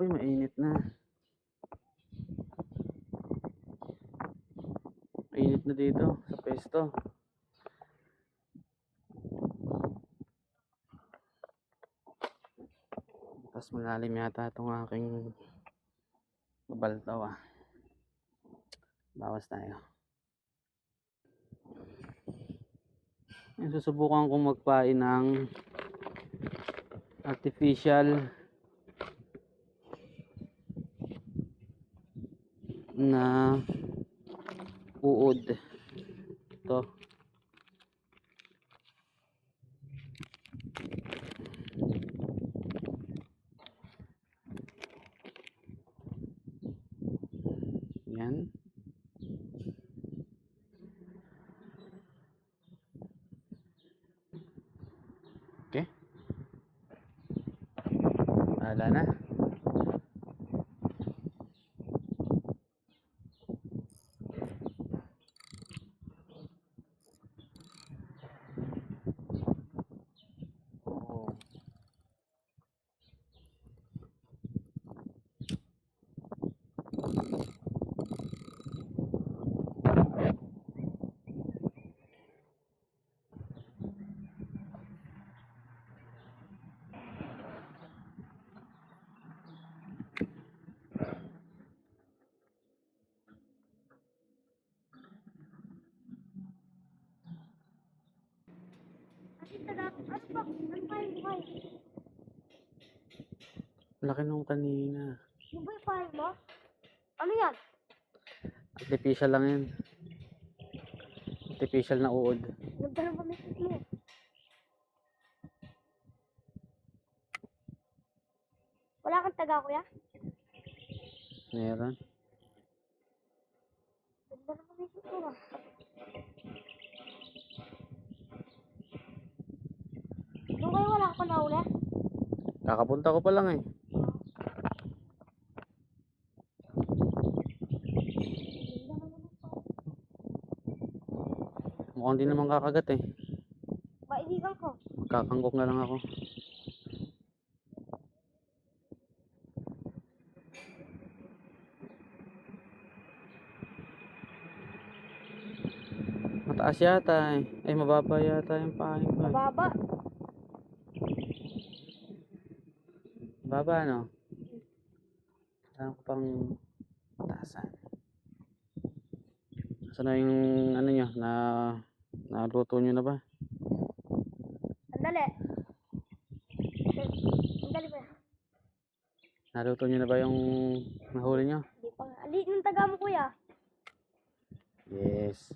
Uy, mainit na. Mainit na dito sa pesto. Tapos malalim yata itong aking babaltaw ah. Bawas tayo. Susubukan kong magpain ng artificial na uod. Ito. Yan. Okay. Wala na. Laki nung kanina. Yung ba yung pahay mo? Ano yan? Artificial lang yan. Artificial na uod. Nagdala ba may mo? Wala kang taga, kuya? Meron. Nagdala ba may mo? Doon kayo wala ka na uli? Kakapunta ko pa lang eh. Mukhang di naman kakagat eh. Maibigan ko. Magkakanggok na lang ako. Mataas yata eh. Ay mababa yata yung pahay ko. Mababa. Baba no? Saan ko pang mataasan? Saan na yung ano nyo? Naluto nyo na ba? Andali. Andali ba? Naluto nyo na ba yung nahuli nyo? Hindi pa nga. Ali, yung taga mo, kuya. Yes.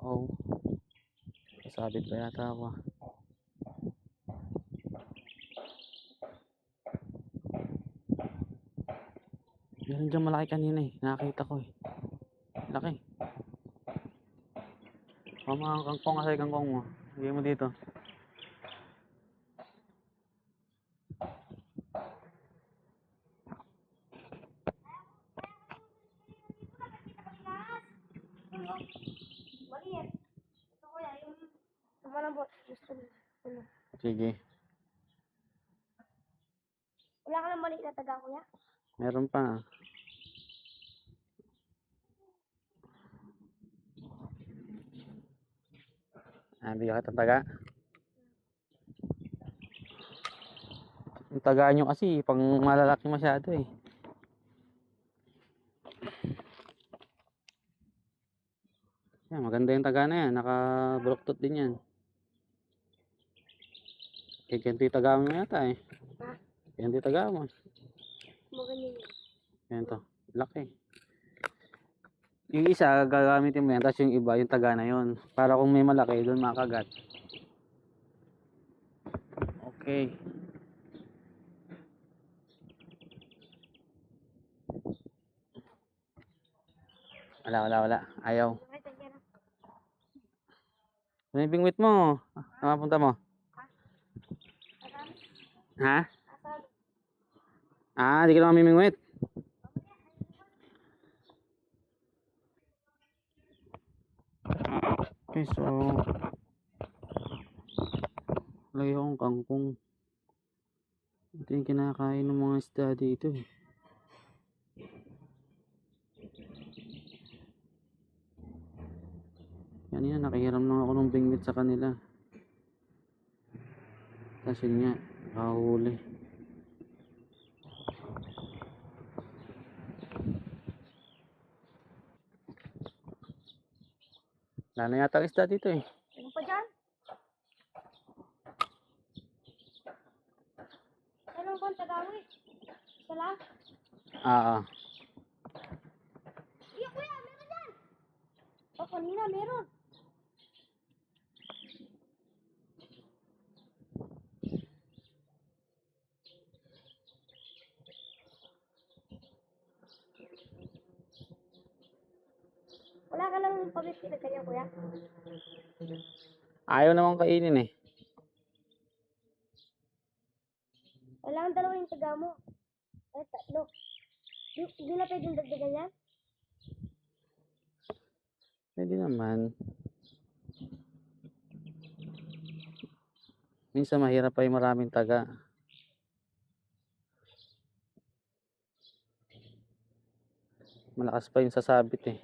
Oo. Sabit pa yata ako. Meron dyan malaki kanina eh. Nakakita ko eh. Laki. Mga kangkong asay kangkong mo. Sige mo dito. Maliit. Ito, kuya, yung malambot. Gusto mo. Ano? Sige. Wala ka ng maliit na taga, kuya? Meron pa. Bigyan ka ng taga. Yung taga nyo kasi pang malalaki masyado eh. Yan, maganda yung taga na yan. Naka-buloktot din yan. Eh, ganito yung taga mo yata eh. Ha? Ganito yung taga mo. Magaling yun. Ganito. Laki. Yung isa, gagamitin mo yan. Tapos yung iba, yung taga na yun. Para kung may malaki, doon makagat. Okay. Wala. Ayaw. Ano yung bingwit mo? Saan mapunta mo? Ha? Di ka na mamimingwit. Okay, so Lagi akong kangkong. Ito yung kinakain ng mga isda dito eh. Kanina nakihiram lang ako ng bingwit sa kanila. Tapos yun nga, nakahuli. Wala na yata ang isda dito eh. Ano pa dyan? Meron bang tagawi? Isa lang? Ah, Iya kuya, meron dyan! Oh, kanina meron. Wala ka lang pag-isip na kanya kuya. ayaw naman kainin eh. Kailangan dalawa yung taga mo. Ay, tatlo. Hindi na pwedeng dagdagan yan? Pwede naman. Minsan mahirap pa yung maraming taga. Malakas pa yung sasabit eh.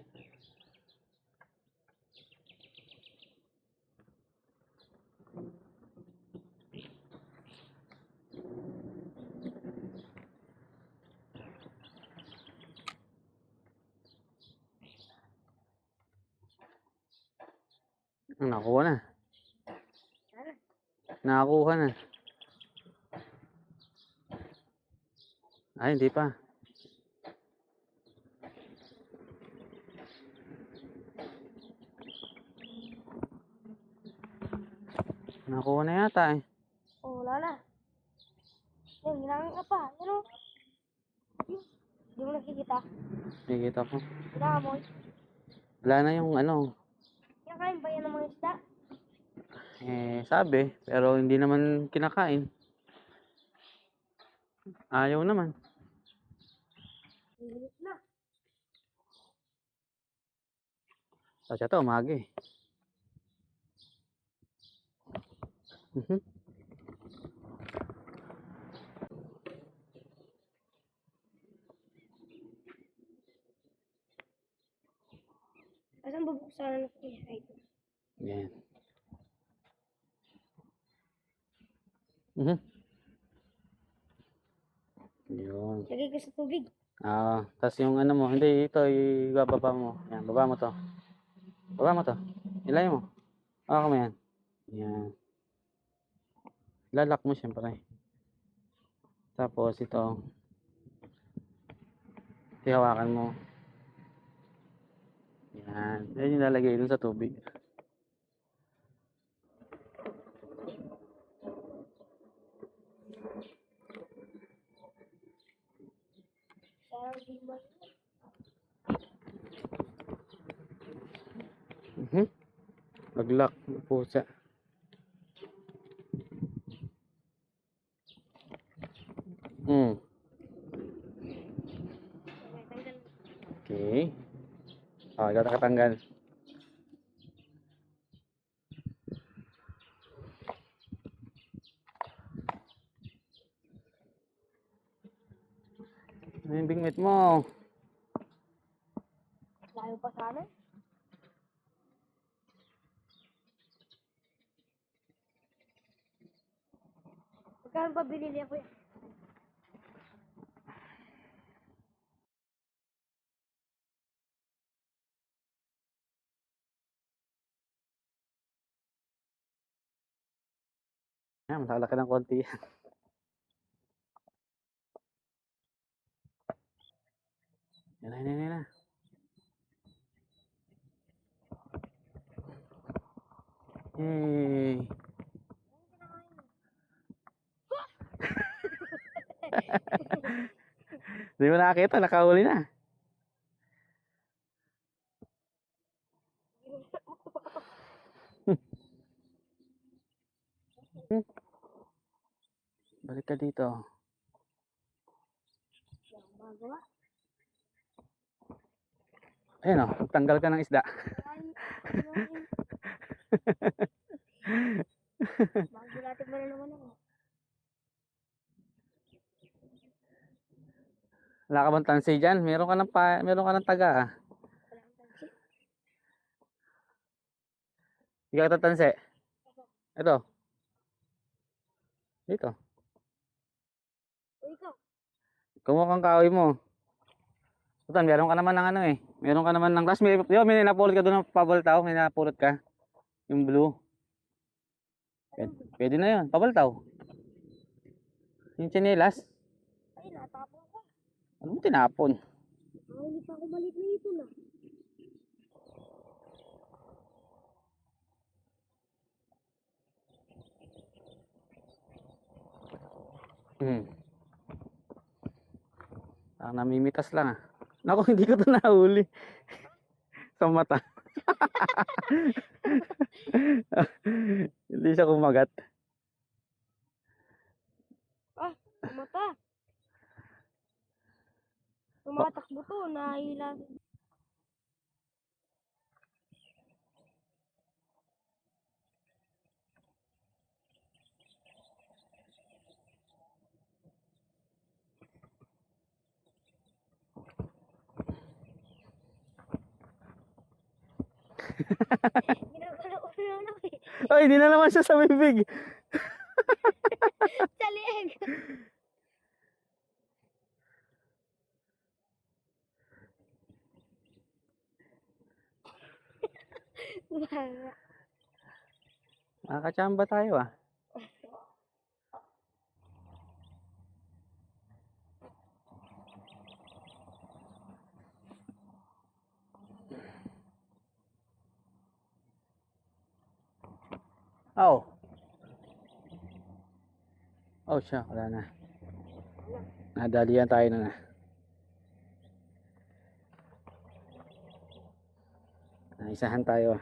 Nakuha na. Nakakuha na. Ay, hindi pa. Nakuha na yata eh. Oh, wala na. Yan, hinangin ka pa. Yan o. Hindi mo nakikita. Nakikita ko. Hinaamoy. Wala na yung ano. Kinakain ba yan ng mga isda? Eh, sabi. Pero hindi naman kinakain. Ayaw naman. Hihilis na. Kasi ito, umaga eh. Asan bubuksan ko yung ito? Yan. Yun. Lagay ko sa tubig. Tapos yung ano mo, hindi, ito, ibababa mo. Yan, baba mo to. Baba mo to. Ilay mo. Baka mo yan. Yan. Lalak mo siyempre. Tapos ito. Hawakan mo. Yan. Yan yung lalagay dun sa tubig. Sarang di mo. Maglak. Pusa. Okay. Ikaw nakatanggal. Ano yung bingwit mo? Layo pa sa amin. Magkano ba binili ako yan? Yan, masalaki ng konti. Yan na. Yay! Hindi mo nakakita, nakahuli na. Balik ka dito. Magawa. Ayun o, tanggal ka ng isda. Bago natin mo na Wala ka bang tansi dyan? Meron ka ng taga ah. Wala akong tansi. Hindi ka tatansi. Ito. Dito. O ikaw. Kumuha kang kahoy mo. Tutan, meron ka naman ng ano eh. Meron ka naman ng... Tapos may napulot ka doon ng pabaltaw. May napulot ka. Yung blue. Pwede na yun. Pabaltaw. Yung tsinelas. Ay, natapon ko. Ano mo tinapon? Hindi pa ako maliit na ito na. Namimitas lang ah. Naku, hindi ko to nahuli. Sa mata. Hindi siya kumagat. Ah, mata. Tumatakbo to, nahila. Ginagano ko na ako eh. Ay, hindi na naman siya sa bibig. Sa lieg. Wala. Makakachamba tayo ah. Oh. Oh siya, wala na. Nadalian tayo na. Isahan tayo.